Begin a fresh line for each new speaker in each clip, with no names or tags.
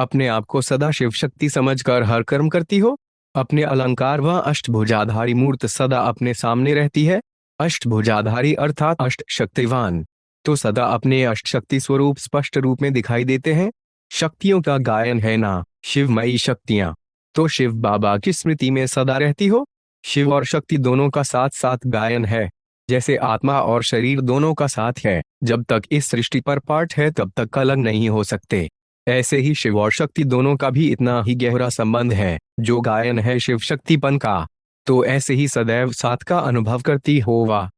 अपने आप को सदा शिव शक्ति समझकर हर कर्म करती हो। अपने अलंकार व अष्टभुजाधारी मूर्त सदा अपने सामने रहती है। अष्टभुजाधारी अर्थात अष्ट शक्तिवान तो सदा अपने अष्टशक्ति स्वरूप स्पष्ट रूप में दिखाई देते हैं। शक्तियों का गायन है ना शिवमयी शक्तियां। तो शिव बाबा की स्मृति में सदा रहती हो। शिव और शक्ति दोनों का साथ साथ गायन है। जैसे आत्मा और शरीर दोनों का साथ है, जब तक इस सृष्टि पर पार्ट है तब तक अलग नहीं हो सकते। ऐसे ही शिव और शक्ति दोनों का भी इतना ही गहरा संबंध है जो गायन है शिव शक्तिपन का। तो ऐसे ही सदैव साथ का अनुभव करती हो वा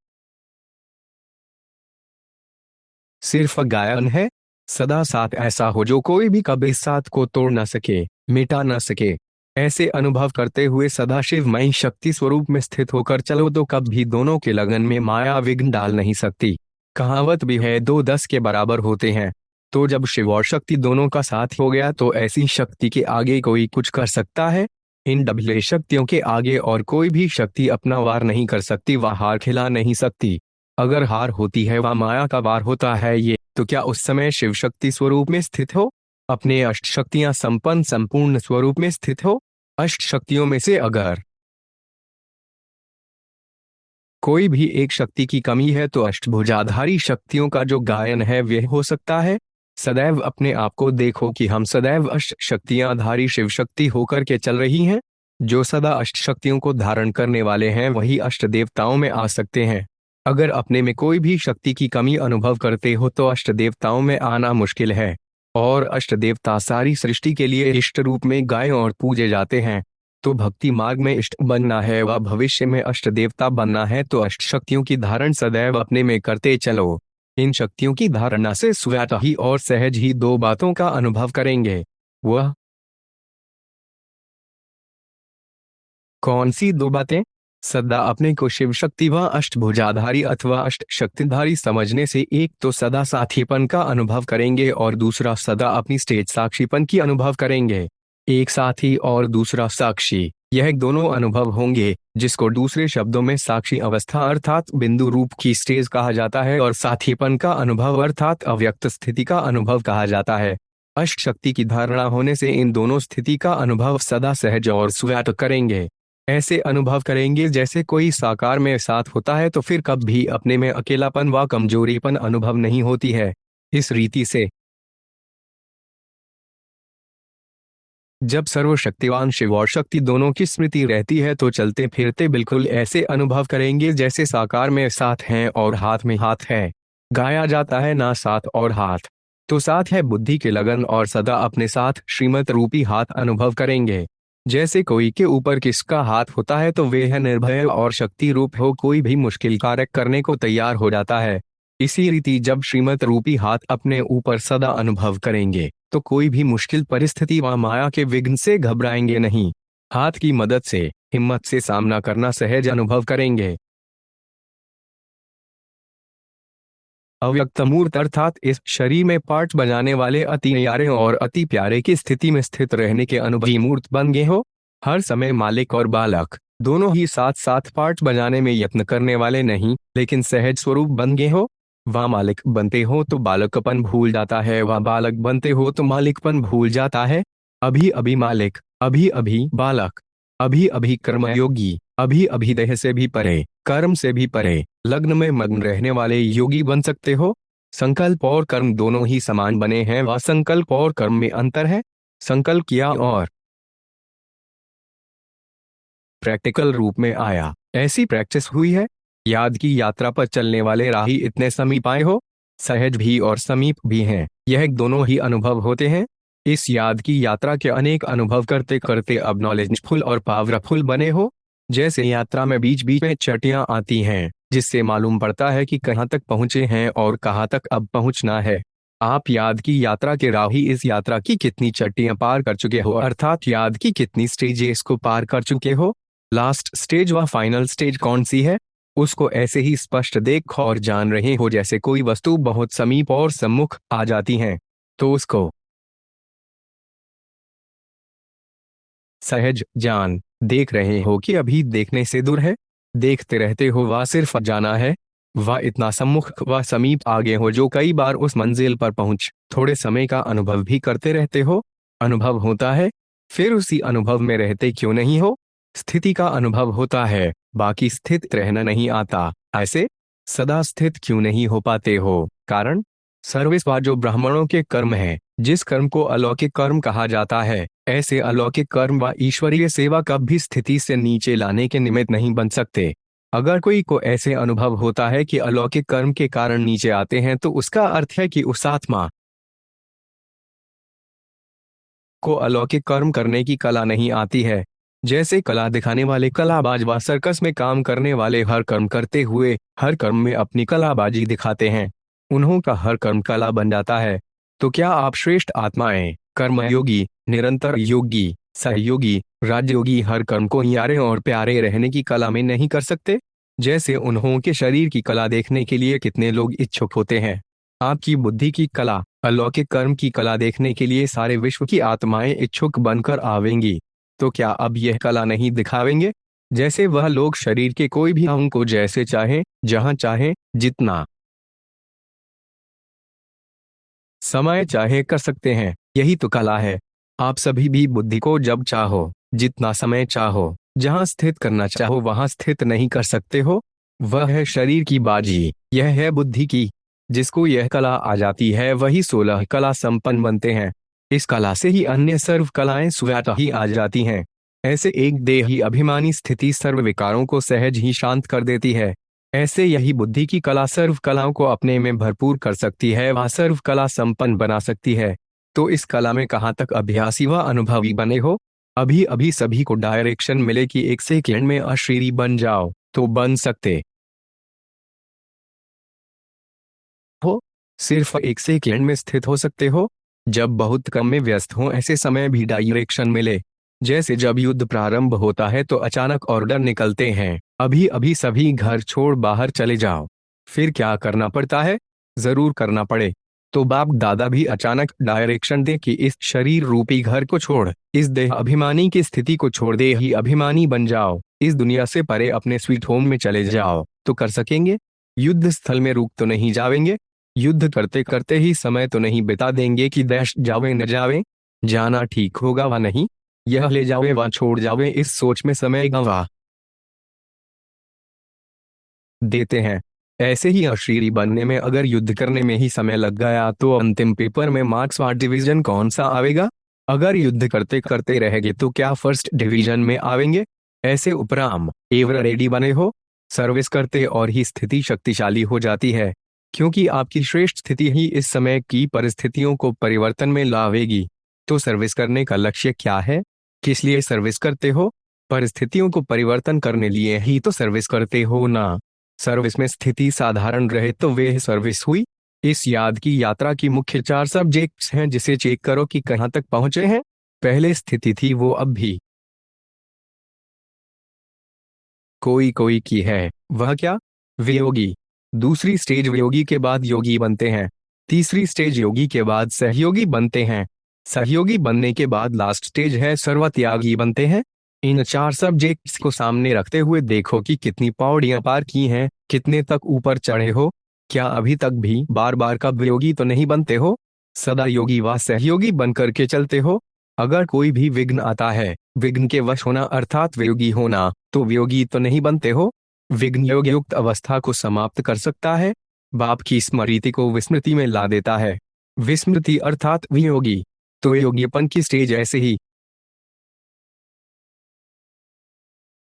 सिर्फ गायन है। सदा साथ ऐसा हो जो कोई भी कभी इस साथ को तोड़ न सके, मिटा न सके। ऐसे अनुभव करते हुए सदा शिवमयी शक्ति स्वरूप में स्थित होकर चलो तो कभी दोनों के लगन में माया विघ्न डाल नहीं सकती। कहावत भी है दो दस के बराबर होते हैं। तो जब शिव और शक्ति दोनों का साथ हो गया तो ऐसी शक्ति के आगे कोई कुछ कर सकता है। इन डबले शक्तियों के आगे और कोई भी शक्ति अपना वार नहीं कर सकती, वह हार खिला नहीं सकती। अगर हार होती है वह माया का वार होता है ये, तो क्या उस समय शिव शक्ति स्वरूप में स्थित हो, अपने अष्ट शक्तियां संपन्न संपूर्ण स्वरूप में स्थित हो। अष्ट शक्तियों में से अगर कोई भी एक शक्ति की कमी है तो अष्टभुजाधारी शक्तियों का जो गायन है वह हो सकता है। सदैव अपने आप को देखो कि हम सदैव अष्ट शक्तियां शिव शक्ति होकर के चल रही हैं। जो सदा अष्ट शक्तियों को धारण करने वाले हैं वही अष्ट देवताओं में आ सकते हैं। अगर अपने में कोई भी शक्ति की कमी अनुभव करते हो तो अष्ट देवताओं में आना मुश्किल है। और अष्ट देवता सारी सृष्टि के लिए इष्ट रूप में गाय और पूजे जाते हैं। तो भक्ति मार्ग में इष्ट बनना है व भविष्य में अष्ट देवता बनना है तो अष्ट शक्तियों की धारण सदैव अपने में करते चलो। इन शक्तियों की धारणा से स्वतः ही और सहज ही दो बातों का अनुभव करेंगे। वह कौन सी दो बातें? सदा अपने को शिव शक्ति व अष्टभुजाधारी अथवा अष्ट शक्तिधारी समझने से एक तो सदा साथीपन का अनुभव करेंगे और दूसरा सदा अपनी स्टेज साक्षीपन की अनुभव करेंगे। एक साथी और दूसरा साक्षी, यह दोनों अनुभव होंगे जिसको दूसरे शब्दों में साक्षी अवस्था अर्थात बिंदु रूप की स्टेज कहा जाता है और साथीपन का अनुभव अर्थात अव्यक्त स्थिति का अनुभव कहा जाता है। अष्ट शक्ति की धारणा होने से इन दोनों स्थिति का अनुभव सदा सहज और स्वतः करेंगे। ऐसे अनुभव करेंगे जैसे कोई साकार में साथ होता है तो फिर कभी अपने में अकेलापन व कमजोरीपन अनुभव नहीं होती है। इस रीति से जब सर्वशक्तिवान शिव और शक्ति दोनों की स्मृति रहती है तो चलते फिरते बिल्कुल ऐसे अनुभव करेंगे जैसे साकार में साथ हैं और हाथ में हाथ है। गाया जाता है ना साथ और हाथ, तो साथ है बुद्धि के लगन और सदा अपने साथ श्रीमत रूपी हाथ अनुभव करेंगे। जैसे कोई के ऊपर किसका हाथ होता है तो वह निर्भय और शक्ति रूप हो कोई भी मुश्किल कार्य करने को तैयार हो जाता है। इसी रीति जब श्रीमत रूपी हाथ अपने ऊपर सदा अनुभव करेंगे तो कोई भी मुश्किल परिस्थिति व माया के विघ्न से घबराएंगे नहीं। हाथ की मदद से हिम्मत से सामना करना सहज अनुभव करेंगे। अव्यक्त मूर्त अर्थात इस शरीर में पार्ट बजाने वाले अति न्यारे और अति प्यारे की स्थिति में स्थित रहने के अनुभवी मूर्त बन गए हो। हर समय मालिक और बालक दोनों ही साथ साथ पार्ट बजाने में यत्न करने वाले नहीं, लेकिन सहज स्वरूप बन गए हो। वह मालिक बनते हो तो बालकपन भूल जाता है, वह बालक बनते हो तो मालिकपन भूल जाता है। अभी अभी मालिक, अभी अभी बालक, अभी अभी कर्मयोगी, अभी अभी देह से भी परे, कर्म से भी परे, लग्न में मग्न रहने वाले योगी बन सकते हो। संकल्प और कर्म दोनों ही समान बने हैं व संकल्प और कर्म में अंतर है। संकल्प किया और प्रैक्टिकल रूप में आया, ऐसी प्रैक्टिस हुई है। याद की यात्रा पर चलने वाले राही इतने समीप आए हो, सहज भी और समीप भी हैं, यह दोनों ही अनुभव होते हैं। इस याद की यात्रा के अनेक अनुभव करते करते अब नॉलेजफुल और पावरफुल बने हो। जैसे यात्रा में बीच बीच में चटियां आती हैं जिससे मालूम पड़ता है कि कहाँ तक पहुंचे हैं और कहाँ तक अब पहुंचना है। आप याद की यात्रा के राही इस यात्रा की कितनी चट्टियां पार कर चुके हो अर्थात याद की कितनी स्टेजेस को पार कर चुके हो। लास्ट स्टेज व फाइनल स्टेज कौन सी है उसको ऐसे ही स्पष्ट देख और जान रहे हो जैसे कोई वस्तु बहुत समीप और सम्मुख आ जाती है तो उसको सहज जान देख रहे हो कि अभी देखने से दूर है। देखते रहते हो वह सिर्फ जाना है। वह इतना सम्मुख व समीप आगे हो जो कई बार उस मंजिल पर पहुंच थोड़े समय का अनुभव भी करते रहते हो। अनुभव होता है, फिर उसी अनुभव में रहते क्यों नहीं हो? स्थिति का अनुभव होता है, बाकी स्थित रहना नहीं आता। ऐसे सदा स्थित क्यों नहीं हो पाते हो? कारण सर्विस व जो ब्राह्मणों के कर्म है, जिस कर्म को अलौकिक कर्म कहा जाता है, ऐसे अलौकिक कर्म व ईश्वरीय सेवा कभी स्थिति से नीचे लाने के निमित्त नहीं बन सकते। अगर कोई को ऐसे अनुभव होता है कि अलौकिक कर्म के कारण नीचे आते हैं, तो उसका अर्थ है कि उस आत्मा को अलौकिक कर्म करने की कला नहीं आती है। जैसे कला दिखाने वाले कलाबाज व सर्कस में काम करने वाले हर कर्म करते हुए हर कर्म में अपनी कलाबाजी दिखाते हैं, उन्हों का हर कर्म कला बन जाता है। तो क्या आप श्रेष्ठ आत्माएं, कर्मयोगी, निरंतर योगी, सहयोगी, राजयोगी हर कर्म को न्यारे और प्यारे रहने की कला में नहीं कर सकते? जैसे उन्हों के शरीर की कला देखने के लिए कितने लोग इच्छुक होते हैं, आपकी बुद्धि की कला, अलौकिक कर्म की कला देखने के लिए सारे विश्व की आत्माएं इच्छुक बनकर आवेंगी। तो क्या अब यह कला नहीं दिखावेंगे? जैसे वह लोग शरीर के कोई भी अंग को जैसे चाहे, जहां चाहे, जितना समय चाहे कर सकते हैं, यही तो कला है। आप सभी भी बुद्धि को जब चाहो, जितना समय चाहो, जहां स्थित करना चाहो वहां स्थित नहीं कर सकते हो। वह है शरीर की बाजी, यह है बुद्धि की। जिसको यह कला आ जाती है वही 16 कला संपन्न बनते हैं। इस कला से ही अन्य सर्व कलाएं स्वतः ही आ जाती हैं। ऐसे एक देही अभिमानी स्थिति सर्व विकारों को सहज ही शांत कर देती है। ऐसे यही बुद्धि की कला सर्व कलाओं को अपने में भरपूर कर सकती है, वह सर्व कला संपन्न बना सकती है। तो इस कला में कहाँ तक अभ्यासी व अनुभवी बने हो? अभी अभी सभी को डायरेक्शन मिले कि एक सेकंड में अशरीरी बन जाओ, तो बन सकते हो? सिर्फ एक सेकंड में स्थित हो सकते हो? जब बहुत कम में व्यस्त हो ऐसे समय भी डायरेक्शन मिले। जैसे जब युद्ध प्रारंभ होता है तो अचानक ऑर्डर निकलते हैं, अभी अभी सभी घर छोड़ बाहर चले जाओ। फिर क्या करना पड़ता है? जरूर करना पड़े तो बाप दादा भी अचानक डायरेक्शन दे कि इस शरीर रूपी घर को छोड़, इस देह अभिमानी की स्थिति को छोड़ दे ही अभिमानी बन जाओ, इस दुनिया से परे अपने स्वीट होम में चले जाओ, तो कर सकेंगे? युद्ध स्थल में रुक तो नहीं जावेंगे? युद्ध करते करते ही समय तो नहीं बिता देंगे कि देश जावे न जावे, जाना ठीक होगा व नहीं, यह ले जावे व छोड़ जावे, इस सोच में समय गंवा देते हैं। ऐसे ही अशरीरी बनने में अगर युद्ध करने में ही समय लग गया तो अंतिम पेपर में मार्क्स व डिवीजन कौन सा आवेगा? अगर युद्ध करते करते रह गए तो क्या फर्स्ट डिवीजन में आवेंगे? ऐसे उपराम एवर रेडी बने हो, सर्विस करते और ही स्थिति शक्तिशाली हो जाती है, क्योंकि आपकी श्रेष्ठ स्थिति ही इस समय की परिस्थितियों को परिवर्तन में लावेगी। तो सर्विस करने का लक्ष्य क्या है? किस लिए सर्विस करते हो? परिस्थितियों को परिवर्तन करने लिए ही तो सर्विस करते हो ना। सर्विस में स्थिति साधारण रहे तो वह सर्विस हुई। इस याद की यात्रा की मुख्य 4 सब्जेक्ट्स हैं, जिसे चेक करो कि कहां तक पहुंचे हैं। पहले स्थिति थी, वो अब भी कोई कोई की है। वह क्या? वियोगी। दूसरी स्टेज वियोगी के बाद योगी बनते हैं। तीसरी स्टेज योगी के बाद सहयोगी बनते हैं। सहयोगी बनने के बाद लास्ट स्टेज है सर्वत्यागी बनते हैं। इन 4 सब्जेक्ट्स को सामने रखते हुए देखो कि कितनी पौड़ियां पार की हैं, कितने तक ऊपर चढ़े हो। क्या अभी तक भी बार बार का वियोगी तो नहीं बनते हो? सदा योगी व सहयोगी बनकर के चलते हो। अगर कोई भी विघ्न आता है, विघ्न के वश होना अर्थात वियोगी होना, तो वियोगी तो नहीं बनते हो। विघ्न योग युक्त अवस्था को समाप्त कर सकता है, बाप की स्मृति को विस्मृति में ला देता है। विस्मृति अर्थात वियोगी। तो योगीपन की स्टेज ऐसे ही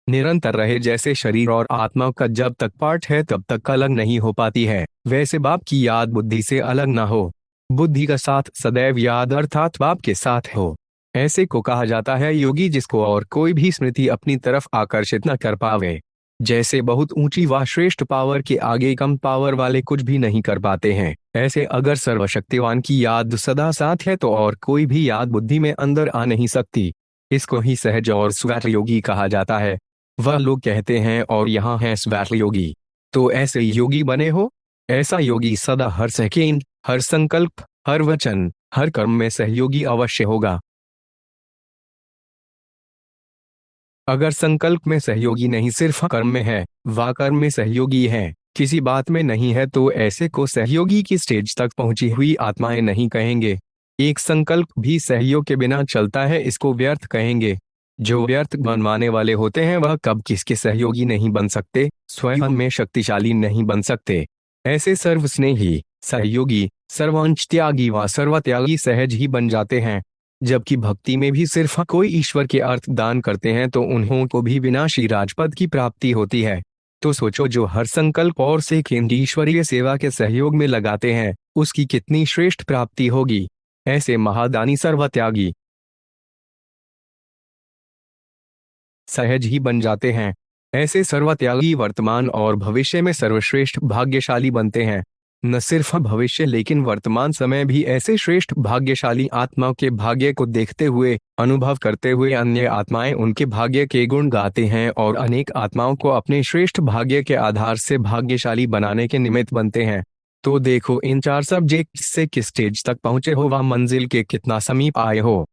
निरंतर रहे जैसे शरीर और आत्मा का जब तक पार्ट है तब तक अलग नहीं हो पाती है, वैसे बाप की याद बुद्धि से अलग ना हो। बुद्धि का साथ सदैव याद अर्थात बाप के साथ हो। ऐसे को कहा जाता है योगी, जिसको और कोई भी स्मृति अपनी तरफ आकर्षित न कर पावे। जैसे बहुत ऊंची व श्रेष्ठ पावर के आगे कम पावर वाले कुछ भी नहीं कर पाते हैं, ऐसे अगर सर्वशक्तिवान की याद सदा साथ है तो और कोई भी याद बुद्धि में अंदर आ नहीं सकती। इसको ही सहज और स्वैत योगी कहा जाता है। वह लोग कहते हैं और यहाँ है स्वैत योगी। तो ऐसे योगी बने हो। ऐसा योगी सदा हर सेकेंड, हर संकल्प, हर वचन, हर कर्म में सहयोगी अवश्य होगा। अगर संकल्प में सहयोगी नहीं सिर्फ कर्म में है, व कर्म में सहयोगी है, किसी बात में नहीं है, तो ऐसे को सहयोगी की स्टेज तक पहुंची हुई आत्माएं नहीं कहेंगे। एक संकल्प भी सहयोग के बिना चलता है, इसको व्यर्थ कहेंगे। जो व्यर्थ बनवाने वाले होते हैं वह कब किसके सहयोगी नहीं बन सकते, स्वयं में शक्तिशाली नहीं बन सकते। ऐसे सर्वस्नेही, सहयोगी, सर्वांश त्यागी व सर्वत्यागी सहज ही बन जाते हैं। जबकि भक्ति में भी सिर्फ कोई ईश्वर के अर्थ दान करते हैं तो उन्हों को भी विनाशी राजपद की प्राप्ति होती है। तो सोचो, जो हर संकल्प और सेकंड ईश्वरीय सेवा के सहयोग में लगाते हैं उसकी कितनी श्रेष्ठ प्राप्ति होगी। ऐसे महादानी सर्वत्यागी सहज ही बन जाते हैं। ऐसे सर्वत्यागी वर्तमान और भविष्य में सर्वश्रेष्ठ भाग्यशाली बनते हैं। न सिर्फ भविष्य लेकिन वर्तमान समय भी ऐसे श्रेष्ठ भाग्यशाली आत्माओं के भाग्य को देखते हुए, अनुभव करते हुए अन्य आत्माएं उनके भाग्य के गुण गाते हैं और अनेक आत्माओं को अपने श्रेष्ठ भाग्य के आधार से भाग्यशाली बनाने के निमित्त बनते हैं। तो देखो, इन 4 सब्जेक्ट से किस स्टेज तक पहुंचे हो, वह मंजिल के कितना समीप आए हो।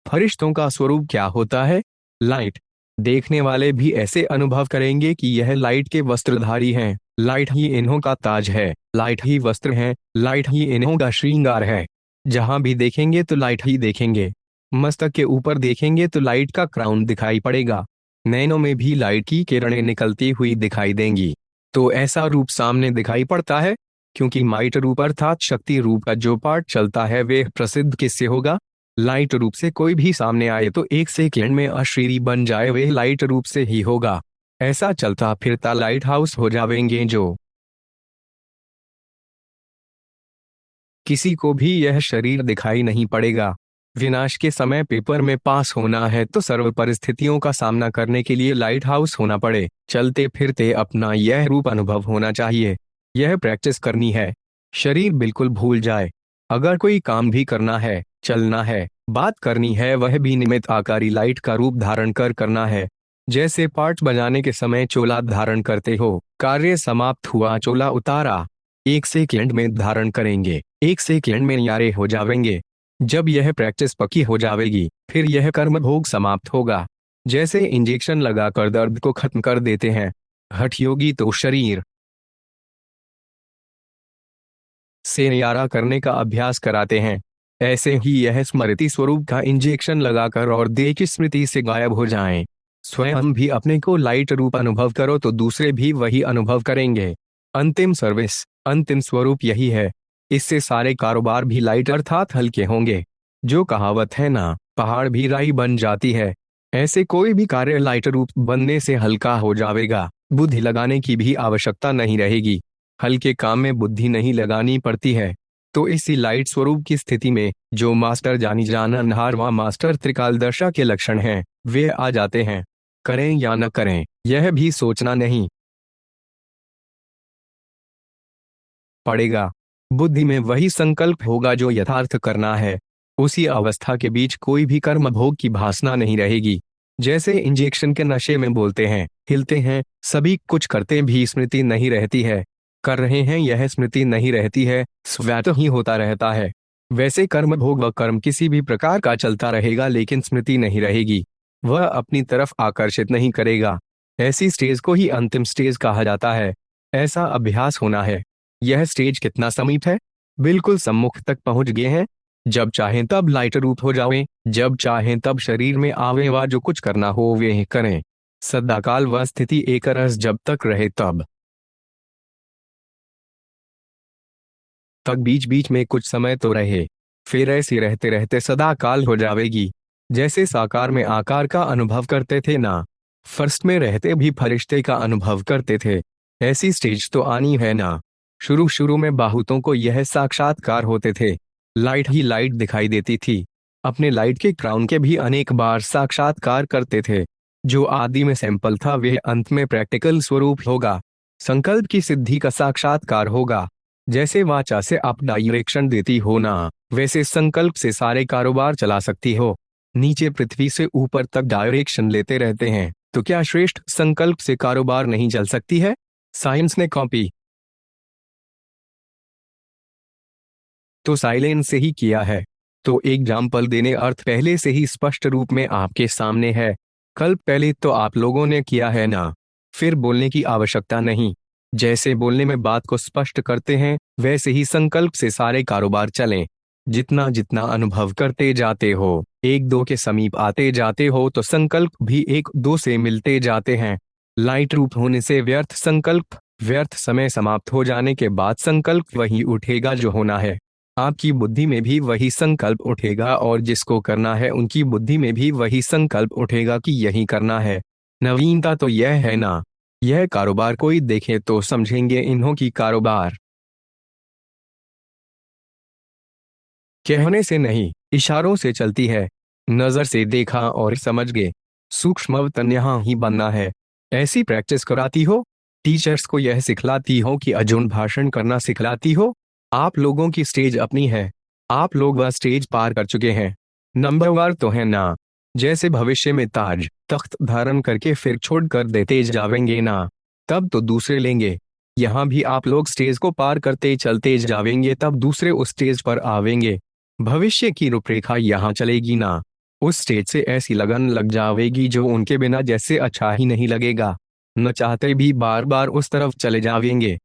फरिश्तों का स्वरूप क्या होता है? लाइट। देखने वाले भी ऐसे अनुभव करेंगे कि यह लाइट के वस्त्रधारी हैं। लाइट ही इन्हों का ताज है, लाइट ही वस्त्र है, लाइट ही इन्हों का श्रृंगार है। जहां भी देखेंगे तो लाइट ही देखेंगे। मस्तक के ऊपर देखेंगे तो लाइट का क्राउन दिखाई पड़ेगा। नैनों में भी लाइट की किरणें निकलती हुई दिखाई देंगी। तो ऐसा रूप सामने दिखाई पड़ता है क्योंकि माइट रूप अर्थात शक्ति रूप का जो पार्ट चलता है वह प्रसिद्ध किससे होगा? लाइट रूप से। कोई भी सामने आए तो एक सेकंड में अशरीरी बन जाए वह लाइट रूप से ही होगा। ऐसा चलता फिरता लाइट हाउस हो जाएंगे जो किसी को भी यह शरीर दिखाई नहीं पड़ेगा। विनाश के समय पेपर में पास होना है तो सर्व परिस्थितियों का सामना करने के लिए लाइट हाउस होना पड़े। चलते फिरते अपना यह रूप अनुभव होना चाहिए। यह प्रैक्टिस करनी है। शरीर बिल्कुल भूल जाए। अगर कोई काम भी करना है, चलना है, बात करनी है, वह भी निमित्त आकारी लाइट का रूप धारण कर करना है। जैसे पार्ट बजाने के समय चोला धारण करते हो, कार्य समाप्त हुआ, चोला उतारा, एक सेकंड में धारण करेंगे, एक सेकंड में न्यारे हो जाएंगे। जब यह प्रैक्टिस पक्की हो जाएगी फिर यह कर्म भोग समाप्त होगा। जैसे इंजेक्शन लगाकर दर्द को खत्म कर देते हैं, हठ योगी तो शरीर से न्यारा करने का अभ्यास कराते हैं। ऐसे ही यह स्मृति स्वरूप का इंजेक्शन लगाकर और देह की स्मृति से गायब हो जाएं। स्वयं भी अपने को लाइट रूप अनुभव करो तो दूसरे भी वही अनुभव करेंगे। अंतिम सर्विस, अंतिम स्वरूप यही है। इससे सारे कारोबार भी लाइट अर्थात हल्के होंगे। जो कहावत है ना, पहाड़ भी राई बन जाती है, ऐसे कोई भी कार्य लाइट रूप बनने से हल्का हो जाएगा। बुद्धि लगाने की भी आवश्यकता नहीं रहेगी। हल्के काम में बुद्धि नहीं लगानी पड़ती है। तो इसी लाइट स्वरूप की स्थिति में जो मास्टर जानी जाननहार व मास्टर त्रिकालदर्शा के लक्षण हैं वे आ जाते हैं। करें या न करें यह भी सोचना नहीं पड़ेगा। बुद्धि में वही संकल्प होगा जो यथार्थ करना है। उसी अवस्था के बीच कोई भी कर्म भोग की भासना नहीं रहेगी। जैसे इंजेक्शन के नशे में बोलते हैं, हिलते हैं, सभी कुछ करते भी स्मृति नहीं रहती है। कर रहे हैं यह स्मृति नहीं रहती है, स्वैत ही होता रहता है। वैसे कर्म भोग व कर्म किसी भी प्रकार का चलता रहेगा लेकिन स्मृति नहीं रहेगी। वह अपनी तरफ आकर्षित नहीं करेगा। ऐसी स्टेज को ही अंतिम स्टेज कहा जाता है। ऐसा अभ्यास होना है। यह स्टेज कितना समीप है? बिल्कुल सम्मुख तक पहुंच गए हैं। जब चाहें तब लाइट रूप हो जावें, जब चाहें तब शरीर में आवे व जो कुछ करना हो वे करें। सदाकाल वह स्थिति एक रस जब तक रहे तक बीच बीच में कुछ समय तो रहे, फिर ऐसे रहते रहते सदा काल हो जाएगी। जैसे साकार में आकार का अनुभव करते थे ना, फर्स्ट में रहते भी फरिश्ते का अनुभव करते थे, ऐसी स्टेज तो आनी है ना। शुरू शुरू में बाहुतों को यह साक्षात्कार होते थे। लाइट ही लाइट दिखाई देती थी। अपने लाइट के क्राउन के भी अनेक बार साक्षात्कार करते थे। जो आदि में सैंपल था वह अंत में प्रैक्टिकल स्वरूप होगा। संकल्प की सिद्धि का साक्षात्कार होगा। जैसे वाचा से आप डायरेक्शन देती हो ना, वैसे संकल्प से सारे कारोबार चला सकती हो। नीचे पृथ्वी से ऊपर तक डायरेक्शन लेते रहते हैं तो क्या श्रेष्ठ संकल्प से कारोबार नहीं चल सकती है? साइंस ने कॉपी तो साइलेंस से ही किया है। तो एग्जाम्पल देने अर्थ पहले से ही स्पष्ट रूप में आपके सामने है। कल्प पहले तो आप लोगों ने किया है ना, फिर बोलने की आवश्यकता नहीं। जैसे बोलने में बात को स्पष्ट करते हैं, वैसे ही संकल्प से सारे कारोबार चलें। जितना जितना अनुभव करते जाते हो, एक दो के समीप आते जाते हो, तो संकल्प भी एक दो से मिलते जाते हैं। लाइट रूप होने से व्यर्थ संकल्प, व्यर्थ समय समाप्त हो जाने के बाद संकल्प वही उठेगा जो होना है। आपकी बुद्धि में भी वही संकल्प उठेगा, और जिसको करना है उनकी बुद्धि में भी वही संकल्प उठेगा कि यही करना है। नवीनता तो यह है ना, यह कारोबार कोई देखे तो समझेंगे इन्हों की कारोबार। कहने से नहीं, इशारों से चलती है। नजर से देखा और समझ गए। सूक्ष्मवतन यहाँ ही बनना है। ऐसी प्रैक्टिस कराती हो, टीचर्स को यह सिखलाती हो कि अर्जुन भाषण करना सिखलाती हो। आप लोगों की स्टेज अपनी है। आप लोग वह स्टेज पार कर चुके हैं। नंबरवार तो है ना। जैसे भविष्य में ताज तख्त धारण करके फिर छोड़ कर देते जावेंगे ना, तब तो दूसरे लेंगे। यहाँ भी आप लोग स्टेज को पार करते चलते जावेंगे, तब दूसरे उस स्टेज पर आवेंगे। भविष्य की रूपरेखा यहाँ चलेगी ना। उस स्टेज से ऐसी लगन लग जावेगी जो उनके बिना जैसे अच्छा ही नहीं लगेगा। न चाहते भी बार बार उस तरफ चले जावेंगे।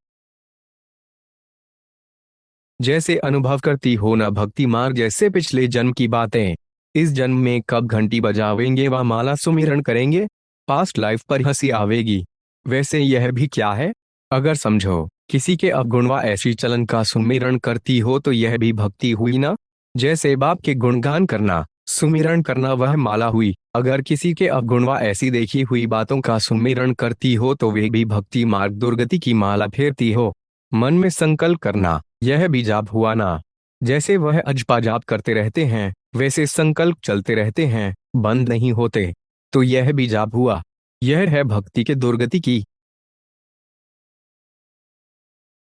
जैसे अनुभव करती हो ना भक्ति मार्ग, जैसे पिछले जन्म की बातें। इस जन्म में कब घंटी बजावेंगे व माला सुमिरन करेंगे, पास्ट लाइफ पर हंसी आवेगी। वैसे यह भी क्या है, अगर समझो किसी के अवगुणवा ऐसी चलन का सुमिरन करती हो तो यह भी भक्ति हुई ना। जैसे बाप के गुणगान करना सुमिरन करना वह माला हुई। अगर किसी के अवगुणवा ऐसी देखी हुई बातों का सुमिरन करती हो तो वे भी भक्ति मार्ग दुर्गति की माला फेरती हो। मन में संकल्प करना यह भी जाप हुआ ना। जैसे वह अजपा जाप करते रहते हैं, वैसे संकल्प चलते रहते हैं, बंद नहीं होते, तो यह भी जाप हुआ। यह है भक्ति के दुर्गति की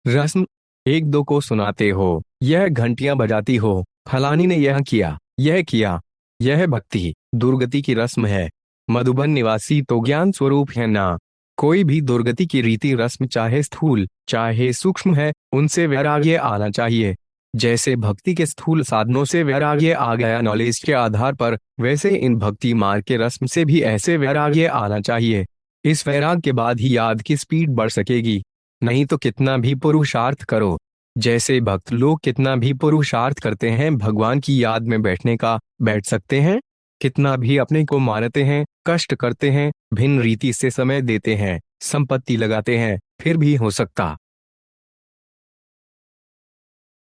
रस्म। एक दो को सुनाते हो, यह घंटियां बजाती हो, फलानी ने यह किया, यह किया। यह भक्ति दुर्गति की रस्म है। मधुबन निवासी तो ज्ञान स्वरूप है ना। कोई भी दुर्गति की रीति रस्म चाहे स्थूल चाहे सूक्ष्म है, उनसे वैराग्य आना चाहिए। जैसे भक्ति के स्थूल साधनों से वैराग्य आ गया नॉलेज के आधार पर, वैसे इन भक्ति मार्ग के रस्म से भी ऐसे वैराग्य आना चाहिए। इस वैराग के बाद ही याद की स्पीड बढ़ सकेगी। नहीं तो कितना भी पुरुषार्थ करो, जैसे भक्त लोग कितना भी पुरुषार्थ करते हैं भगवान की याद में बैठने का, बैठ सकते हैं। कितना भी अपने को मानते हैं, कष्ट करते हैं, भिन्न रीति से समय देते हैं, संपत्ति लगाते हैं, फिर भी हो सकता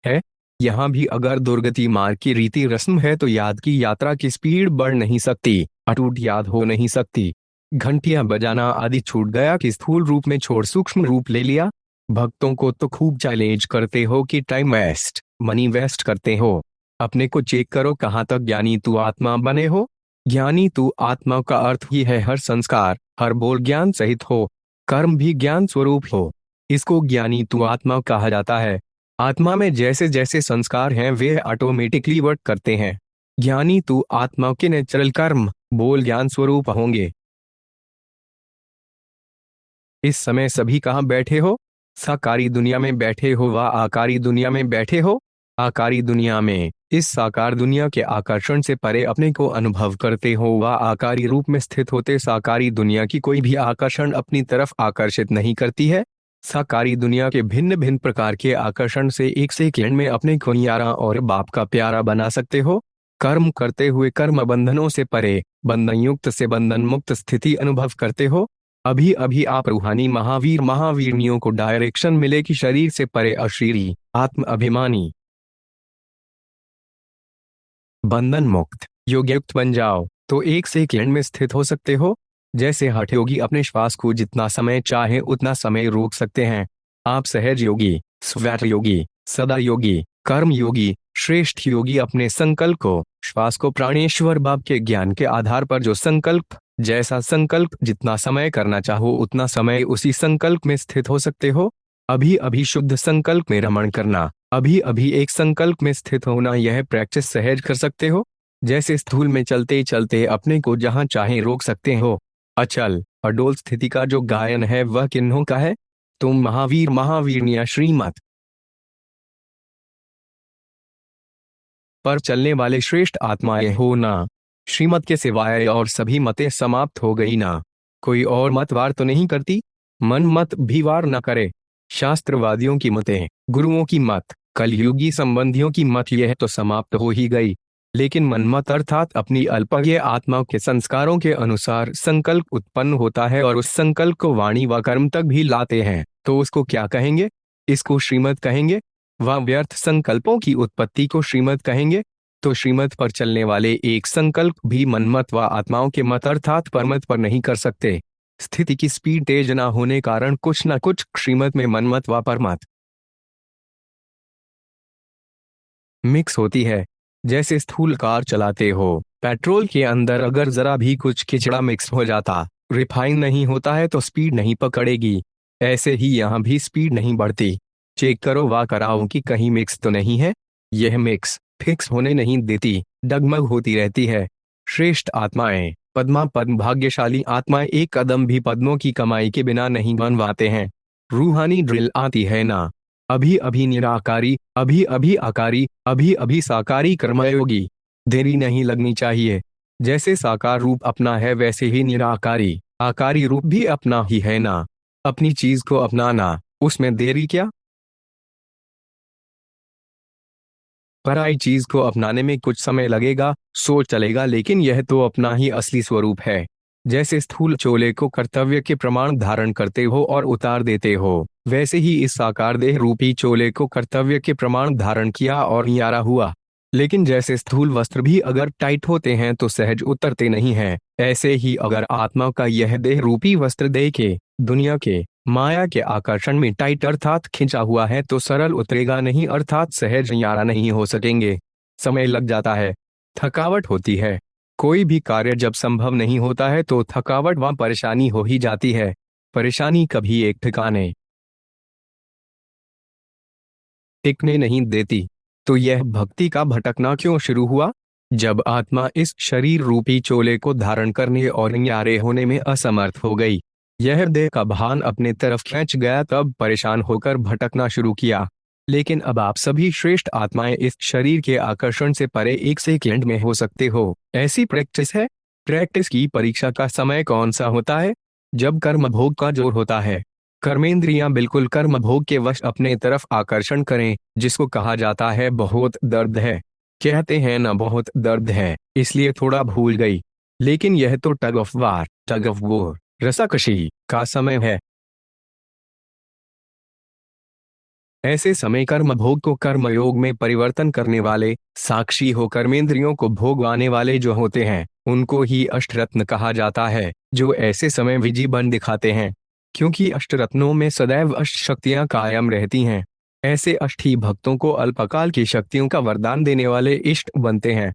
है। यहाँ भी अगर दुर्गति मार्ग की रीति रस्म है तो याद की यात्रा की स्पीड बढ़ नहीं सकती, अटूट याद हो नहीं सकती। घंटियां बजाना आदि छूट गया कि स्थूल रूप में छोड़ सूक्ष्म रूप ले लिया। भक्तों को तो खूब चैलेंज करते हो कि टाइम वेस्ट मनी वेस्ट करते हो। अपने को चेक करो कहाँ तक ज्ञानी तू आत्मा बने हो। ज्ञानी तू आत्मा का अर्थ ही है हर संस्कार हर बोल ज्ञान सहित हो, कर्म भी ज्ञान स्वरूप हो। इसको ज्ञानी तू आत्मा कहा जाता है। आत्मा में जैसे जैसे संस्कार हैं वे ऑटोमेटिकली वर्क करते हैं। ज्ञानी तू आत्मा के नेचुरल कर्म बोल ज्ञान स्वरूप होंगे। इस समय सभी कहाँ बैठे हो, साकारी दुनिया में बैठे हो व आकारी दुनिया में बैठे हो। आकारी दुनिया में इस साकार दुनिया के आकर्षण से परे अपने को अनुभव करते हो व आकारी रूप में स्थित होते साकारी दुनिया की कोई भी आकर्षण अपनी तरफ आकर्षित नहीं करती है। साकारी दुनिया के भिन्न भिन्न प्रकार के आकर्षण से एक सेकंड में अपने को यारा और बाप का प्यारा बना सकते हो। कर्म करते हुए कर्म बंधनों से परे बंधन युक्त से बंधन मुक्त स्थिति अनुभव करते हो। अभी अभी आप रूहानी महावीर महावीरनियों को डायरेक्शन मिले कि शरीर से परे अशरीरी आत्म अभिमानी बंधन मुक्त योग युक्त बन जाओ, तो एक सेकंड में स्थित हो सकते हो। जैसे हठ योगी अपने श्वास को जितना समय चाहे उतना समय रोक सकते हैं। आप सहज योगी स्वैत योगी सदा योगी कर्म योगी श्रेष्ठ योगी अपने संकल्प को श्वास को प्राणेश्वर बाप के ज्ञान के आधार पर जो संकल्प जैसा संकल्प जितना समय करना चाहो उतना समय उसी संकल्प में स्थित हो सकते हो। अभी अभी शुद्ध संकल्प में रमण करना, अभी अभी एक संकल्प में स्थित होना, यह प्रैक्टिस सहज कर सकते हो। जैसे स्थूल में चलते चलते अपने को जहां चाहे रोक सकते हो। अचल अडोल स्थिति का जो गायन है वह किन्हों का है, तुम महावीर महावीरनिया श्रीमत पर चलने वाले श्रेष्ठ आत्माएं हो ना। श्रीमत के सिवाय और सभी मतें समाप्त हो गई ना। कोई और मत वार तो नहीं करती। मन मत भी वार न करे। शास्त्रवादियों की मतें, गुरुओं की मत, कलयुगी संबंधियों की मत, यह तो समाप्त हो ही गई। लेकिन मनमत अर्थात अपनी अल्पज्ञ आत्मा के संस्कारों के अनुसार संकल्प उत्पन्न होता है और उस संकल्प को वाणी व कर्म तक भी लाते हैं, तो उसको क्या कहेंगे? इसको श्रीमत कहेंगे। वह व्यर्थ संकल्पों की उत्पत्ति को श्रीमत कहेंगे। तो श्रीमत पर चलने वाले एक संकल्प भी मनमत व आत्माओं के मत अर्थात परमत पर नहीं कर सकते। स्थिति की स्पीड तेज न होने कारण कुछ न कुछ श्रीमत में मनमत व परमत मिक्स होती है। जैसे स्थूल कार चलाते हो, पेट्रोल के अंदर अगर जरा भी कुछ खिचड़ा मिक्स हो जाता, रिफाइन नहीं होता है, तो स्पीड नहीं पकड़ेगी। ऐसे ही यहाँ भी स्पीड नहीं बढ़ती। चेक करो वा कराओ कि कहीं मिक्स तो नहीं है। यह मिक्स फिक्स होने नहीं देती, डगमग होती रहती है। श्रेष्ठ आत्माएं, पद्मा पद्म भाग्यशाली आत्माएं एक कदम भी पद्मों की कमाई के बिना नहीं बनवाते हैं। रूहानी ड्रिल आती है ना, अभी अभी निराकारी, अभी अभी आकारी, अभी अभी साकारी कर्मयोगी। देरी नहीं लगनी चाहिए। जैसे साकार रूप अपना है वैसे ही निराकारी आकारी रूप भी अपना ही है ना। अपनी चीज को अपनाना, उसमें देरी क्या? पराई चीज को अपनाने में कुछ समय लगेगा, सोच चलेगा, लेकिन यह तो अपना ही असली स्वरूप है। जैसे स्थूल चोले को कर्तव्य के प्रमाण धारण करते हो और उतार देते हो, वैसे ही इस साकार देह रूपी चोले को कर्तव्य के प्रमाण धारण किया और न्यारा हुआ। लेकिन जैसे स्थूल वस्त्र भी अगर टाइट होते हैं तो सहज उतरते नहीं हैं, ऐसे ही अगर आत्मा का यह देह रूपी वस्त्र देह के, दुनिया के, माया के आकर्षण में टाइट अर्थात खिंचा हुआ है तो सरल उतरेगा नहीं अर्थात सहज न्यारा नहीं हो सकेंगे। समय लग जाता है, थकावट होती है। कोई भी कार्य जब संभव नहीं होता है तो थकावट व परेशानी हो ही जाती है। परेशानी कभी एक ठिकाने टिकने नहीं देती। तो यह भक्ति का भटकना क्यों शुरू हुआ? जब आत्मा इस शरीर रूपी चोले को धारण करने और न्यारे होने में असमर्थ हो गई, यह देह का भान अपने तरफ खींच गया, तब परेशान होकर भटकना शुरू किया। लेकिन अब आप सभी श्रेष्ठ आत्माएं इस शरीर के आकर्षण से परे एक सेकंड में हो सकते हो। ऐसी प्रैक्टिस है। प्रैक्टिस की परीक्षा का समय कौन सा होता है? जब कर्म भोग का जोर होता है। कर्मेंद्रियां बिल्कुल कर्म भोग के वश अपने तरफ आकर्षण करें, जिसको कहा जाता है बहुत दर्द है। कहते हैं ना बहुत दर्द है, इसलिए थोड़ा भूल गई। लेकिन यह तो tug of war, tug of war, रसाकशी का समय है। ऐसे समय कर्म भोग को कर्मयोग में परिवर्तन करने वाले, साक्षी हो कर्मेंद्रियों को भोगवाने वाले जो होते हैं, उनको ही अष्टरत्न कहा जाता है, जो ऐसे समय विजयी बन दिखाते हैं। क्योंकि अष्टरत्नों में सदैव अष्ट शक्तियां कायम रहती हैं। ऐसे अष्ट ही भक्तों को अल्पकाल की शक्तियों का वरदान देने वाले इष्ट बनते हैं।